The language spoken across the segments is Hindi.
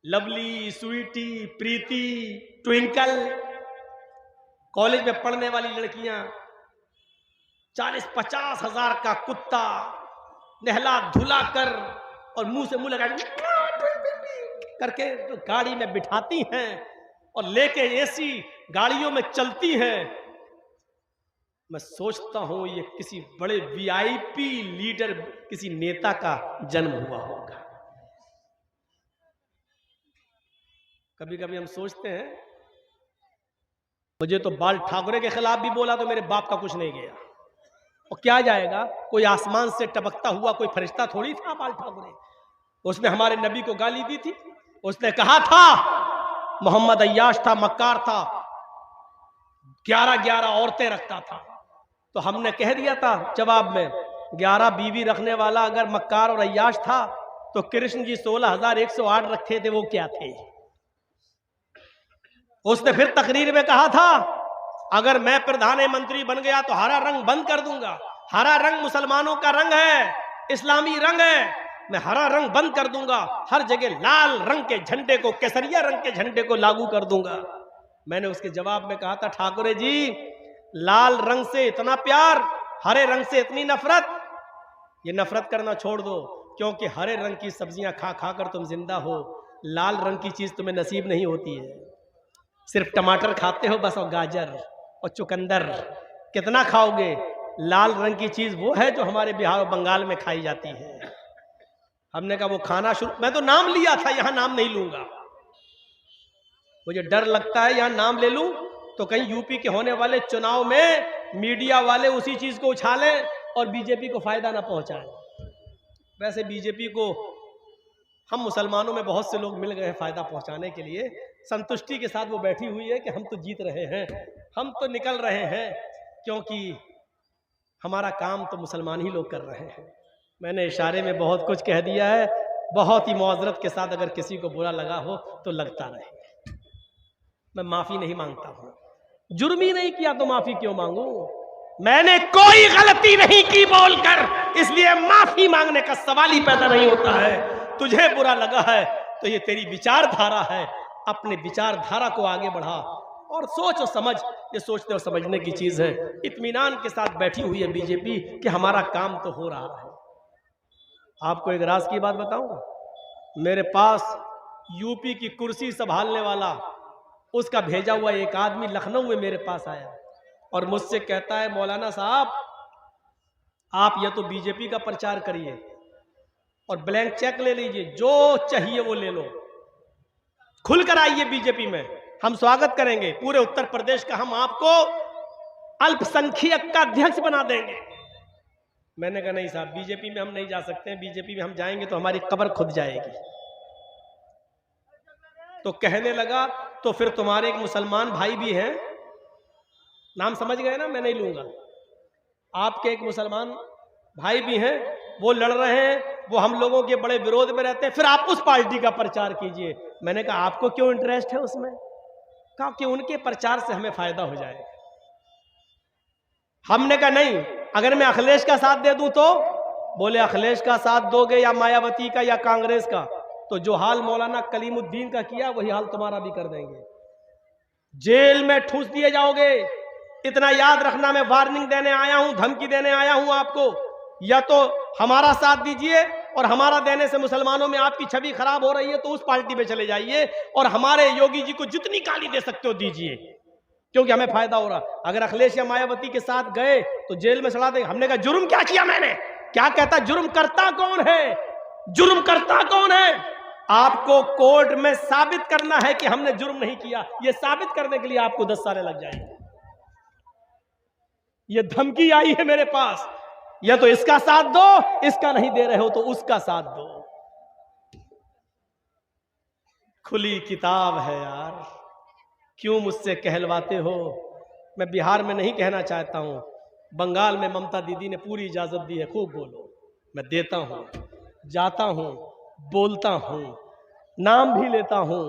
लवली, स्वीटी, प्रीति, ट्विंकल, कॉलेज में पढ़ने वाली लड़कियां, 40-50 हजार का कुत्ता नहला धुला कर और मुंह से मुंह लगा करके तो गाड़ी में बिठाती हैं और लेके एसी गाड़ियों में चलती हैं। मैं सोचता हूं ये किसी बड़े वीआईपी लीडर, किसी नेता का जन्म हुआ होगा। कभी कभी हम सोचते हैं, मुझे तो बाल ठाकरे के खिलाफ भी बोला तो मेरे बाप का कुछ नहीं गया, और क्या जाएगा, कोई आसमान से टपकता हुआ कोई फरिश्ता थोड़ी था बाल ठाकरे। उसने हमारे नबी को गाली दी थी, उसने कहा था मोहम्मद अय्याश था, मक्कार था, 11-11 औरतें रखता था। तो हमने कह दिया था जवाब में, 11 बीवी रखने वाला अगर मक्कार और अय्याश था तो कृष्ण जी 16,108 रखे थे, वो क्या थे। उसने फिर तकरीर में कहा था, अगर मैं प्रधानमंत्री बन गया तो हरा रंग बंद कर दूंगा। हरा रंग मुसलमानों का रंग है, इस्लामी रंग है, मैं हरा रंग बंद कर दूंगा, हर जगह लाल रंग के झंडे को, केसरिया रंग के झंडे को लागू कर दूंगा। मैंने उसके जवाब में कहा था, ठाकुरे जी लाल रंग से इतना प्यार, हरे रंग से इतनी नफरत, ये नफरत करना छोड़ दो, क्योंकि हरे रंग की सब्जियां खा खा कर तुम जिंदा हो, लाल रंग की चीज तुम्हें नसीब नहीं होती है। सिर्फ टमाटर खाते हो बस, और गाजर और चुकंदर, कितना खाओगे। लाल रंग की चीज वो है जो हमारे बिहार और बंगाल में खाई जाती है। हमने कहा वो खाना शुरू, मैं तो नाम लिया था, यहां नाम नहीं लूंगा, मुझे डर लगता है यहां नाम ले लूं तो कहीं यूपी के होने वाले चुनाव में मीडिया वाले उसी चीज को उछालें और बीजेपी को फायदा ना पहुंचाएं। वैसे बीजेपी को हम मुसलमानों में बहुत से लोग मिल गए फायदा पहुंचाने के लिए, संतुष्टि के साथ वो बैठी हुई है कि हम तो जीत रहे हैं, हम तो निकल रहे हैं, क्योंकि हमारा काम तो मुसलमान ही लोग कर रहे हैं। मैंने इशारे में बहुत कुछ कह दिया है, बहुत ही मुआज़रत के साथ अगर किसी को बुरा लगा हो तो लगता रहे। मैं माफी नहीं मांगता हूं, जुर्म ही नहीं किया तो माफी क्यों मांगू। मैंने कोई गलती नहीं की बोलकर, इसलिए माफी मांगने का सवाल ही पैदा नहीं होता है। तुझे बुरा लगा है तो ये तेरी विचारधारा है, अपने विचारधारा को आगे बढ़ा और सोच और समझ, ये सोचने और समझने की चीज है। इत्मीनान के साथ बैठी हुई है बीजेपी कि हमारा काम तो हो रहा है। आपको एक राज की बात बताऊं, मेरे पास यूपी की कुर्सी संभालने वाला, उसका भेजा हुआ एक आदमी लखनऊ में मेरे पास आया और मुझसे कहता है, मौलाना साहब आप या तो बीजेपी का प्रचार करिए और ब्लैंक चेक ले लीजिए, जो चाहिए वो ले लो, खुलकर आइए बीजेपी में, हम स्वागत करेंगे। पूरे उत्तर प्रदेश का हम आपको अल्पसंख्यक का अध्यक्ष बना देंगे। मैंने कहा नहीं साहब, बीजेपी में हम नहीं जा सकते हैं, बीजेपी में हम जाएंगे तो हमारी कब्र खुद जाएगी। तो कहने लगा, तो फिर तुम्हारे एक मुसलमान भाई भी हैं, नाम समझ गए ना, मैं नहीं लूंगा, आपके एक मुसलमान भाई भी हैं, वो लड़ रहे हैं, वो हम लोगों के बड़े विरोध में रहते हैं, फिर आप उस पार्टी का प्रचार कीजिए। मैंने कहा आपको क्यों इंटरेस्ट है उसमें? कहा कि उनके प्रचार से हमें फायदा हो जाएगा। हमने कहा नहीं, अगर मैं अखिलेश का साथ दे दूं तो? बोले अखिलेश का साथ दोगे या मायावती का या कांग्रेस का, तो जो हाल मौलाना कलीमुद्दीन का किया वही हाल तुम्हारा भी कर देंगे, जेल में ठूस दिए जाओगे। इतना याद रखना, मैं वार्निंग देने आया हूं, धमकी देने आया हूं आपको, या तो हमारा साथ दीजिए और हमारा देने से मुसलमानों में आपकी छवि खराब हो रही है तो उस पार्टी में चले जाइए, और हमारे योगी जी को जितनी गाली दे सकते हो दीजिए, क्योंकि हमें फायदा हो रहा। अगर अखिलेश या मायावती के साथ गए तो जेल में सड़ा देंगे। हमने कहा जुर्म क्या किया मैंने? क्या कहता, जुर्म करता कौन है? जुर्म करता कौन है? आपको कोर्ट में साबित करना है कि हमने जुर्म नहीं किया। यह साबित करने के लिए आपको 10 साल लग जाएंगे। यह धमकी आई है मेरे पास, या तो इसका साथ दो, इसका नहीं दे रहे हो तो उसका साथ दो। खुली किताब है यार, क्यों मुझसे कहलवाते हो? मैं बिहार में नहीं कहना चाहता हूं, बंगाल में ममता दीदी ने पूरी इजाजत दी है, खूब बोलो, मैं देता हूं, जाता हूं, बोलता हूं, नाम भी लेता हूं,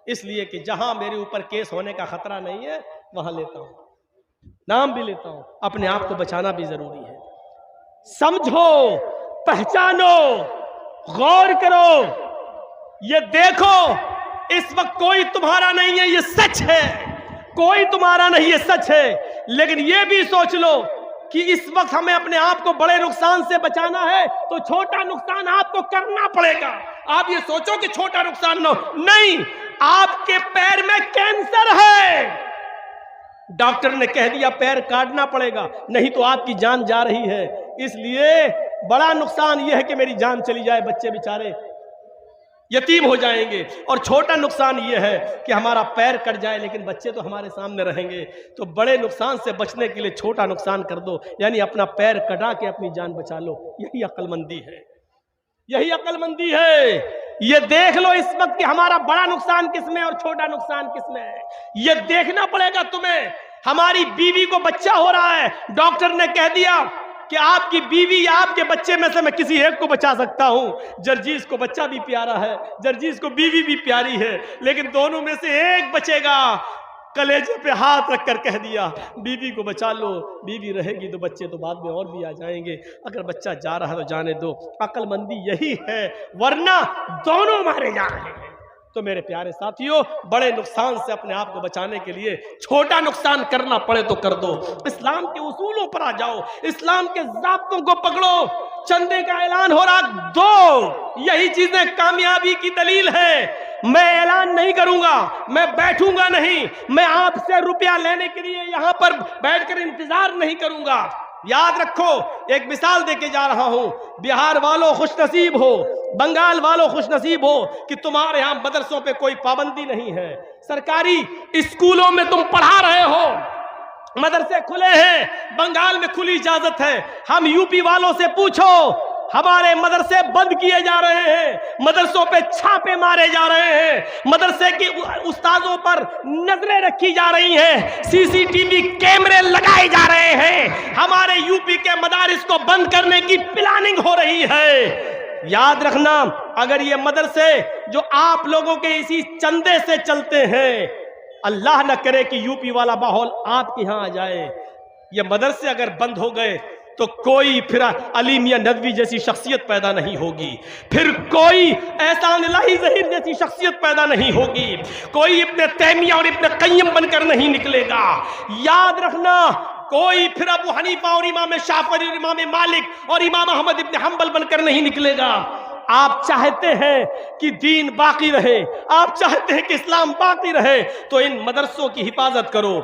इसलिए कि जहां मेरे ऊपर केस होने का खतरा नहीं है वहां लेता हूं, नाम भी लेता हूं। अपने आप को बचाना भी जरूरी है। समझो, पहचानो, गौर करो, ये देखो इस वक्त कोई तुम्हारा नहीं है, ये सच है, कोई तुम्हारा नहीं है, सच है। लेकिन ये भी सोच लो कि इस वक्त हमें अपने आप को बड़े नुकसान से बचाना है तो छोटा नुकसान आपको करना पड़ेगा। आप ये सोचो कि छोटा नुकसान ना हो, नहीं, आपके पैर में कैंसर है, डॉक्टर ने कह दिया पैर काटना पड़ेगा, नहीं तो आपकी जान जा रही है। इसलिए बड़ा नुकसान यह है कि मेरी जान चली जाए, बच्चे बेचारे यतीम हो जाएंगे, और छोटा नुकसान यह है कि हमारा पैर कट जाए लेकिन बच्चे तो हमारे सामने रहेंगे। तो बड़े नुकसान से बचने के लिए छोटा नुकसान कर दो, यानी अपना पैर कटा के अपनी जान बचा लो। यही अक्लमंदी है, यही अक्लमंदी है। ये देख लो इस वक्त कि हमारा बड़ा नुकसान किसमें और छोटा नुकसान किसमें है, ये देखना पड़ेगा तुम्हें। हमारी बीवी को बच्चा हो रहा है, डॉक्टर ने कह दिया कि आपकी बीवी या आपके बच्चे में से मैं किसी एक को बचा सकता हूं। जर्जीस को बच्चा भी प्यारा है, जर्जीस को बीवी भी प्यारी है, लेकिन दोनों में से एक बचेगा। कलेजे पे हाथ रखकर कह दिया बीवी को बचा लो, बीवी रहेगी तो बच्चे तो बाद में और भी आ जाएंगे, अगर बच्चा जा रहा है तो जाने दो। अक्लमंदी यही है, वरना दोनों मारे जा रहे हैं। तो मेरे प्यारे साथियों, बड़े नुकसान से अपने आप को बचाने के लिए छोटा नुकसान करना पड़े तो कर दो। इस्लाम के उसूलों पर आ जाओ, इस्लाम के ज़ाब्तों को पकड़ो। चंदे का ऐलान हो रहा, दो, यही चीजें कामयाबी की दलील है। मैं ऐलान नहीं करूंगा, मैं बैठूंगा नहीं, मैं आपसे रुपया लेने के लिए यहां पर बैठकर इंतजार नहीं करूंगा। याद रखो, एक मिसाल देके जा रहा हूं, बिहार वालों खुशनसीब हो, बंगाल वालों खुशनसीब हो कि तुम्हारे यहां मदरसों पे कोई पाबंदी नहीं है। सरकारी स्कूलों में तुम पढ़ा रहे हो, मदरसे खुले हैं, बंगाल में खुली इजाजत है। हम यूपी वालों से पूछो, हमारे मदरसे बंद किए जा रहे हैं, मदरसों पे छापे मारे जा रहे हैं, मदरसे के उस्तादों पर नजरें रखी जा रही हैं, सीसीटीवी कैमरे लगाए जा रहे हैं, हमारे यूपी के मदारिस को बंद करने की प्लानिंग हो रही है। याद रखना, अगर ये मदरसे जो आप लोगों के इसी चंदे से चलते हैं, अल्लाह न करे कि यूपी वाला माहौल आपके यहां आ जाए, ये मदरसे अगर बंद हो गए तो कोई फिर अली मियां नदवी जैसी शख्सियत पैदा नहीं होगी, फिर कोई एहसान इलाही ज़हीर जैसी शख्सियत पैदा नहीं होगी, कोई इब्ने तैमिया और इब्ने क़य्यम बनकर नहीं निकलेगा। याद रखना, कोई फिर अबू हनीफा और इमाम शाफी और इमाम मालिक और इमाम अहमद इब्ने हंबल बनकर नहीं निकलेगा। आप चाहते हैं कि दीन बाकी रहे, आप चाहते हैं कि इस्लाम बाकी रहे, तो इन मदरसों की हिफाजत करो,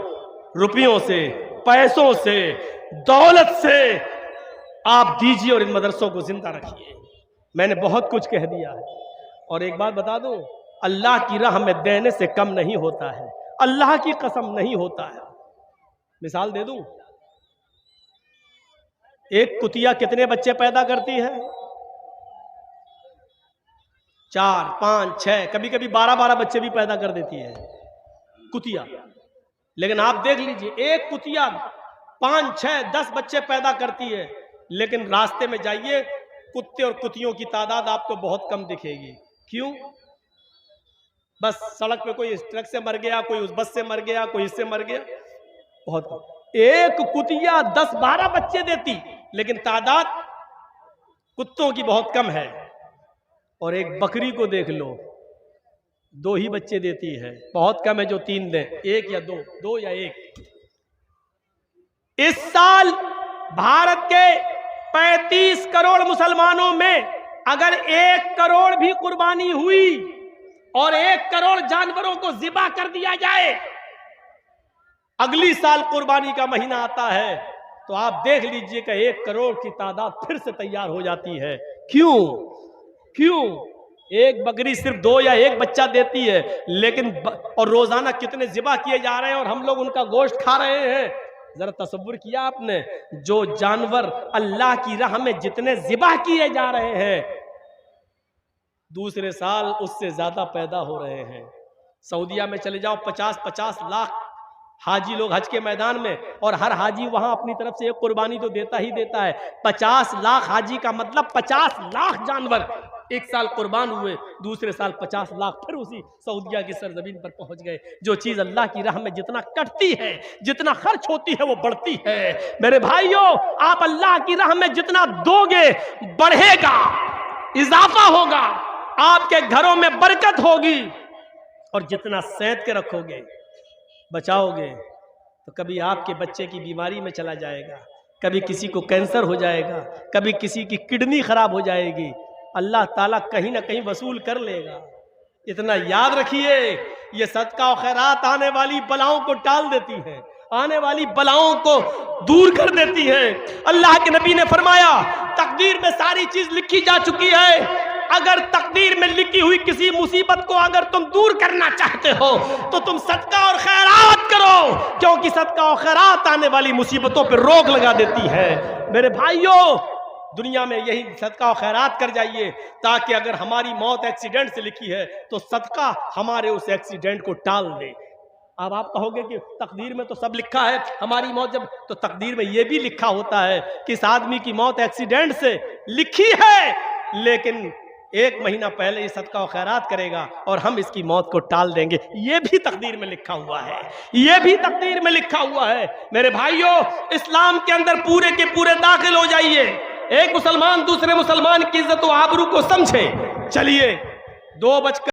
रुपयों से, पैसों से, दौलत से आप दीजिए और इन मदरसों को जिंदा रखिए। मैंने बहुत कुछ कह दिया है, और एक बात बता दूं, अल्लाह की राह में देने से कम नहीं होता है, अल्लाह की कसम नहीं होता है। मिसाल दे दूं, एक कुतिया कितने बच्चे पैदा करती है? 4, 5, 6, कभी कभी 12-12 बच्चे भी पैदा कर देती है कुतिया। लेकिन आप देख लीजिए, एक कुतिया 5, 6, 10 बच्चे पैदा करती है, लेकिन रास्ते में जाइए, कुत्ते और कुतियों की तादाद आपको बहुत कम दिखेगी। क्यों? बस सड़क पे कोई इस ट्रक से मर गया, कोई उस बस से मर गया, कोई इससे मर गया, बहुत कम। एक कुतिया 10-12 बच्चे देती, लेकिन तादाद कुत्तों की बहुत कम है। और एक बकरी को देख लो, 2 ही बच्चे देती है, बहुत कम है जो 3 दे, 1 या 2 या 1। इस साल भारत के 35 करोड़ मुसलमानों में अगर 1 करोड़ भी कुर्बानी हुई और 1 करोड़ जानवरों को ज़िबा कर दिया जाए, अगली साल कुर्बानी का महीना आता है तो आप देख लीजिए कि 1 करोड़ की तादाद फिर से तैयार हो जाती है। क्यों? एक बकरी सिर्फ 2 या 1 बच्चा देती है, लेकिन और रोजाना कितने ज़िबा किए जा रहे हैं और हम लोग उनका गोश्त खा रहे हैं। जरा तसव्वुर किया आपने, जो जानवर अल्लाह की राह में जितने ज़िबा किए जा रहे हैं, दूसरे साल उससे ज्यादा पैदा हो रहे हैं। सऊदिया में चले जाओ, 50-50 लाख हाजी लोग हज के मैदान में, और हर हाजी वहां अपनी तरफ से एक कुर्बानी तो देता ही देता है। 50 लाख हाजी का मतलब 50 लाख जानवर एक साल कुर्बान हुए, दूसरे साल 50 लाख फिर उसी सऊदिया की सरजमीन पर पहुंच गए। जो चीज अल्लाह की राह में जितना कटती है, जितना खर्च होती है, वो बढ़ती है। मेरे भाइयों, आप अल्लाह की राह में जितना दोगे बढ़ेगा, इजाफा होगा, आपके घरों में बरकत होगी। और जितना सैंत के रखोगे, बचाओगे, तो कभी आपके बच्चे की बीमारी में चला जाएगा, कभी किसी को कैंसर हो जाएगा, कभी किसी की किडनी खराब हो जाएगी, अल्लाह ताला कहीं ना कहीं वसूल कर लेगा। इतना याद रखिए, ये सदका और खैरात आने वाली बलाओं को टाल देती है, आने वाली बलाओं को दूर कर देती है। अल्लाह के नबी ने फरमाया, तकदीर में सारी चीज लिखी जा चुकी है, अगर तकदीर में लिखी हुई किसी मुसीबत को अगर तुम दूर करना चाहते हो तो तुम सदका और खैरात करो, क्योंकि सदका और खैरात आने वाली मुसीबतों पर रोक लगा देती है। मेरे भाइयों, दुनिया में यही सदका और खैरात कर जाइए, ताकि अगर हमारी मौत एक्सीडेंट से लिखी है तो सदका हमारे उस एक्सीडेंट को टाल दे। अब आप कहोगे कि तकदीर में तो सब लिखा है, हमारी मौत जब, तो तकदीर में यह भी लिखा होता है कि इस आदमी की मौत एक्सीडेंट से लिखी है, लेकिन 1 महीना पहले ये सदका और खैरात करेगा और हम इसकी मौत को टाल देंगे। ये भी तकदीर में लिखा हुआ है, ये भी तकदीर में लिखा हुआ है। मेरे भाइयों, इस्लाम के अंदर पूरे के पूरे दाखिल हो जाइए। एक मुसलमान दूसरे मुसलमान की इज्जत व आबरू को समझे। चलिए 2 बजकर